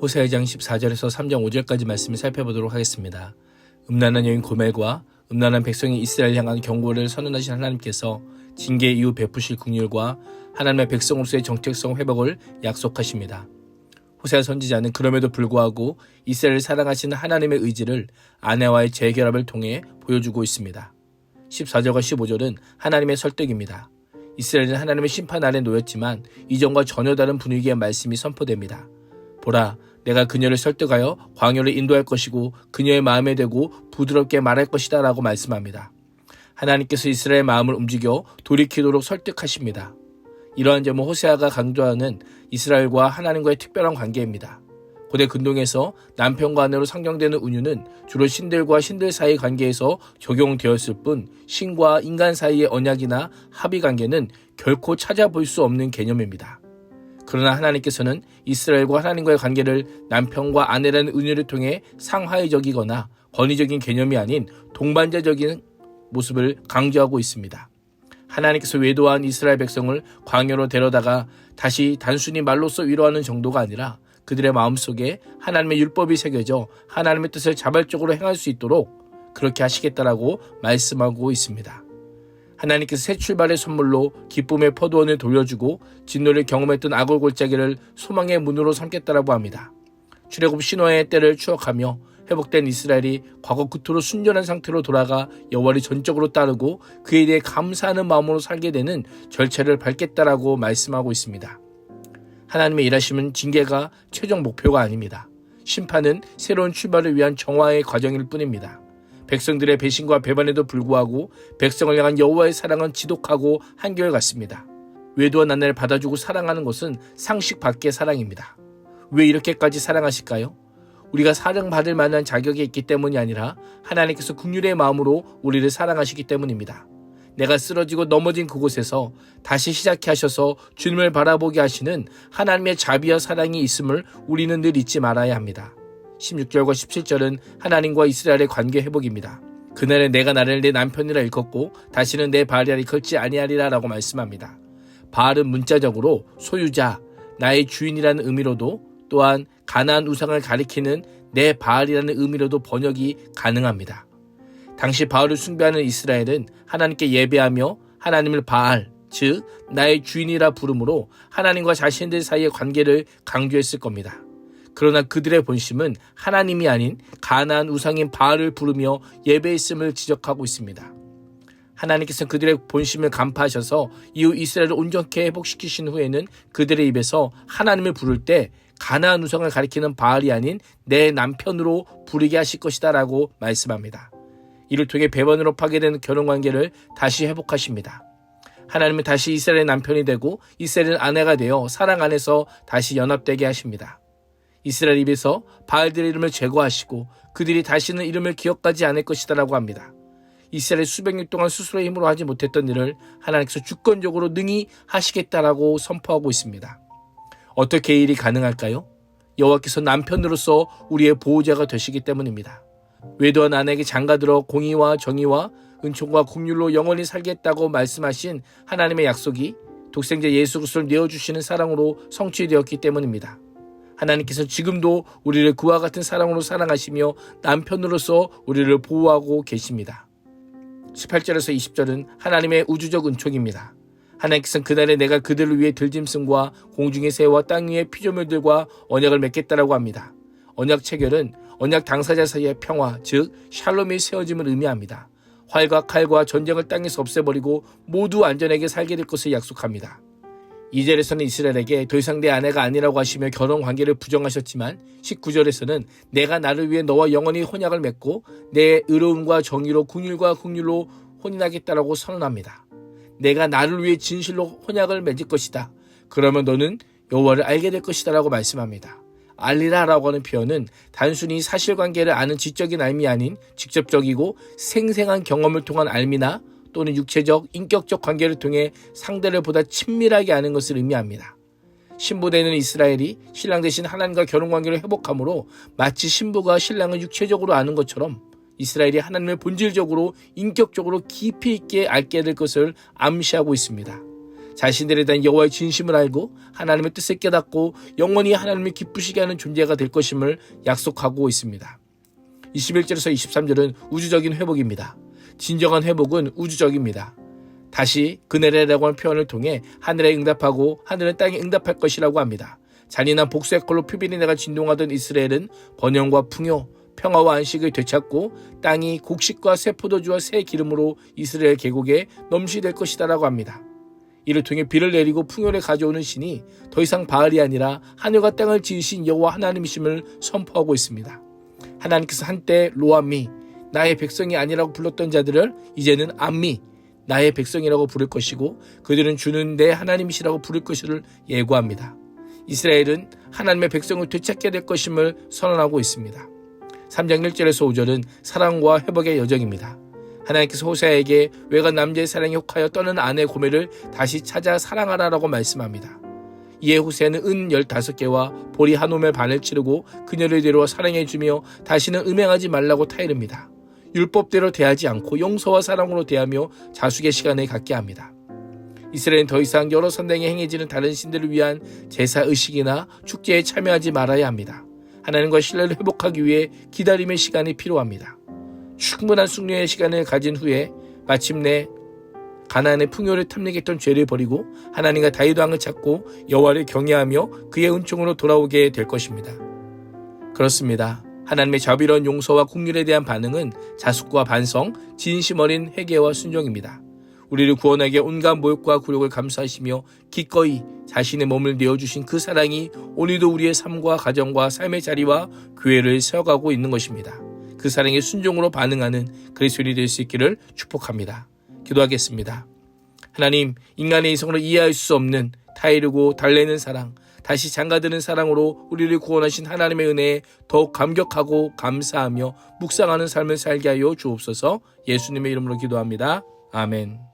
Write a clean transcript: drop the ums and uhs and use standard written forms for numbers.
호세아 2장 14절에서 3장 5절까지 말씀을 살펴보도록 하겠습니다. 음란한 여인 고멜과 음란한 백성이 이스라엘 향한 경고를 선언하신 하나님께서 징계 이후 베푸실 긍휼과 하나님의 백성으로서의 정체성 회복을 약속하십니다. 호세아 선지자는 그럼에도 불구하고 이스라엘을 사랑하시는 하나님의 의지를 아내와의 재결합을 통해 보여주고 있습니다. 14절과 15절은 하나님의 설득입니다. 이스라엘은 하나님의 심판 아래 놓였지만 이전과 전혀 다른 분위기의 말씀이 선포됩니다. 보라, 내가 그녀를 설득하여 광야를 인도할 것이고 그녀의 마음에 대고 부드럽게 말할 것이다 라고 말씀합니다. 하나님께서 이스라엘의 마음을 움직여 돌이키도록 설득하십니다. 이러한 점은 호세아가 강조하는 이스라엘과 하나님과의 특별한 관계입니다. 고대 근동에서 남편과 아내로 상정되는 은유는 주로 신들과 신들 사이의 관계에서 적용되었을 뿐 신과 인간 사이의 언약이나 합의 관계는 결코 찾아볼 수 없는 개념입니다. 그러나 하나님께서는 이스라엘과 하나님과의 관계를 남편과 아내라는 은유를 통해 상하이적이거나 권위적인 개념이 아닌 동반자적인 모습을 강조하고 있습니다. 하나님께서 외도한 이스라엘 백성을 광야로 데려다가 다시 단순히 말로써 위로하는 정도가 아니라 그들의 마음속에 하나님의 율법이 새겨져 하나님의 뜻을 자발적으로 행할 수 있도록 그렇게 하시겠다라고 말씀하고 있습니다. 하나님께서 새 출발의 선물로 기쁨의 포도원을 돌려주고 진노를 경험했던 악을 골짜기를 소망의 문으로 삼겠다라고 합니다. 출애굽 신화의 때를 추억하며 회복된 이스라엘이 과거 그토록 순전한 상태로 돌아가 여호와를 전적으로 따르고 그에 대해 감사하는 마음으로 살게 되는 절차를 밟겠다라고 말씀하고 있습니다. 하나님의 일하심은 징계가 최종 목표가 아닙니다. 심판은 새로운 출발을 위한 정화의 과정일 뿐입니다. 백성들의 배신과 배반에도 불구하고 백성을 향한 여호와의 사랑은 지독하고 한결같습니다. 외도한 아내를 받아주고 사랑하는 것은 상식 밖의 사랑입니다. 왜 이렇게까지 사랑하실까요? 우리가 사랑받을 만한 자격이 있기 때문이 아니라 하나님께서 긍휼의 마음으로 우리를 사랑하시기 때문입니다. 내가 쓰러지고 넘어진 그곳에서 다시 시작해 하셔서 주님을 바라보게 하시는 하나님의 자비와 사랑이 있음을 우리는 늘 잊지 말아야 합니다. 16절과 17절은 하나님과 이스라엘의 관계 회복입니다. 그날에 내가 나를 내 남편이라 일컫고 다시는 내 바알이라 일컫지 아니하리라 라고 말씀합니다. 바알은 문자적으로 소유자, 나의 주인이라는 의미로도 또한 가나안 우상을 가리키는 내 바알이라는 의미로도 번역이 가능합니다. 당시 바알을 숭배하는 이스라엘은 하나님께 예배하며 하나님을 바알, 즉 나의 주인이라 부르므로 하나님과 자신들 사이의 관계를 강조했을 겁니다. 그러나 그들의 본심은 하나님이 아닌 가나안 우상인 바알을 부르며 예배했음을 지적하고 있습니다. 하나님께서 그들의 본심을 간파하셔서 이후 이스라엘을 온전케 회복시키신 후에는 그들의 입에서 하나님을 부를 때 가나안 우상을 가리키는 바알이 아닌 내 남편으로 부르게 하실 것이다 라고 말씀합니다. 이를 통해 배반으로 파괴되는 결혼관계를 다시 회복하십니다. 하나님은 다시 이스라엘의 남편이 되고 이스라엘은 아내가 되어 사랑 안에서 다시 연합되게 하십니다. 이스라엘 입에서 바알들의 이름을 제거하시고 그들이 다시는 이름을 기억하지 않을 것이다 라고 합니다. 이스라엘 수백 년 동안 스스로의 힘으로 하지 못했던 일을 하나님께서 주권적으로 능히 하시겠다라고 선포하고 있습니다. 어떻게 이 일이 가능할까요? 여호와께서 남편으로서 우리의 보호자가 되시기 때문입니다. 외도한 아내에게 장가들어 공의와 정의와 은총과 긍휼로 영원히 살겠다고 말씀하신 하나님의 약속이 독생자 예수 그리스도를 내어주시는 사랑으로 성취되었기 때문입니다. 하나님께서 지금도 우리를 그와 같은 사랑으로 사랑하시며 남편으로서 우리를 보호하고 계십니다. 18절에서 20절은 하나님의 우주적 은총입니다. 하나님께서는 그날에 내가 그들을 위해 들짐승과 공중의 새와 땅 위의 피조물들과 언약을 맺겠다라고 합니다. 언약 체결은 언약 당사자 사이의 평화, 즉 샬롬이 세워짐을 의미합니다. 활과 칼과 전쟁을 땅에서 없애버리고 모두 안전하게 살게 될 것을 약속합니다. 2절에서는 이스라엘에게 더 이상 내 아내가 아니라고 하시며 결혼 관계를 부정하셨지만 19절에서는 내가 나를 위해 너와 영원히 혼약을 맺고 내 의로움과 정의로 긍휼과 긍휼로 혼인하겠다라고 선언합니다. 내가 나를 위해 진실로 혼약을 맺을 것이다. 그러면 너는 여호와를 알게 될 것이다 라고 말씀합니다. 알리라라고 하는 표현은 단순히 사실관계를 아는 지적인 알미 아닌 직접적이고 생생한 경험을 통한 알미나 또는 육체적, 인격적 관계를 통해 상대를 보다 친밀하게 아는 것을 의미합니다. 신부되는 이스라엘이 신랑 대신 하나님과 결혼관계를 회복함으로 마치 신부가 신랑을 육체적으로 아는 것처럼 이스라엘이 하나님을 본질적으로 인격적으로 깊이 있게 알게 될 것을 암시하고 있습니다. 자신들에 대한 여호와의 진심을 알고 하나님의 뜻을 깨닫고 영원히 하나님을 기쁘시게 하는 존재가 될 것임을 약속하고 있습니다. 21절에서 23절은 우주적인 회복입니다. 진정한 회복은 우주적입니다. 다시 그네레라고 하는 표현을 통해 하늘에 응답하고 하늘은 땅에 응답할 것이라고 합니다. 잔인한 복수의 꼴로 표비린내가 진동하던 이스라엘은 번영과 풍요, 평화와 안식을 되찾고 땅이 곡식과 새 포도주와 새 기름으로 이스라엘 계곡에 넘치될 것이다라고 합니다. 이를 통해 비를 내리고 풍요를 가져오는 신이 더 이상 바알이 아니라 하늘과 땅을 지으신 여호와 하나님이심을 선포하고 있습니다. 하나님께서 한때 로암미, 나의 백성이 아니라고 불렀던 자들을 이제는 암미, 나의 백성이라고 부를 것이고 그들은 주는 내 하나님이시라고 부를 것을 예고합니다. 이스라엘은 하나님의 백성을 되찾게 될 것임을 선언하고 있습니다. 3장 1절에서 5절은 사랑과 회복의 여정입니다. 하나님께서 호세아에게 외간 남자의 사랑에 혹하여 떠는 아내 고멜을 다시 찾아 사랑하라라고 말씀합니다. 이에 호세아는 은 15개와 보리 한 오멜 반을 치르고 그녀를 데려와 사랑해주며 다시는 음행하지 말라고 타이릅니다. 율법대로 대하지 않고 용서와 사랑으로 대하며 자숙의 시간을 갖게 합니다. 이스라엘은 더 이상 여러 선당에 행해지는 다른 신들을 위한 제사 의식이나 축제에 참여하지 말아야 합니다. 하나님과 신뢰를 회복하기 위해 기다림의 시간이 필요합니다. 충분한 숙련의 시간을 가진 후에 마침내 가나안의 풍요를 탐닉했던 죄를 버리고 하나님과 다윗 왕을 찾고 여호와를 경외하며 그의 은총으로 돌아오게 될 것입니다. 그렇습니다. 하나님의 자비로운 용서와 긍휼에 대한 반응은 자숙과 반성, 진심 어린 회개와 순종입니다. 우리를 구원하게 온갖 모욕과 굴욕을 감수하시며 기꺼이 자신의 몸을 내어주신 그 사랑이 오늘도 우리의 삶과 가정과 삶의 자리와 교회를 세워가고 있는 것입니다. 그 사랑의 순종으로 반응하는 그리스도인이 될 수 있기를 축복합니다. 기도하겠습니다. 하나님, 인간의 이성으로 이해할 수 없는 타이르고 달래는 사랑, 다시 장가드는 사랑으로 우리를 구원하신 하나님의 은혜에 더욱 감격하고 감사하며 묵상하는 삶을 살게 하여 주옵소서. 예수님의 이름으로 기도합니다. 아멘.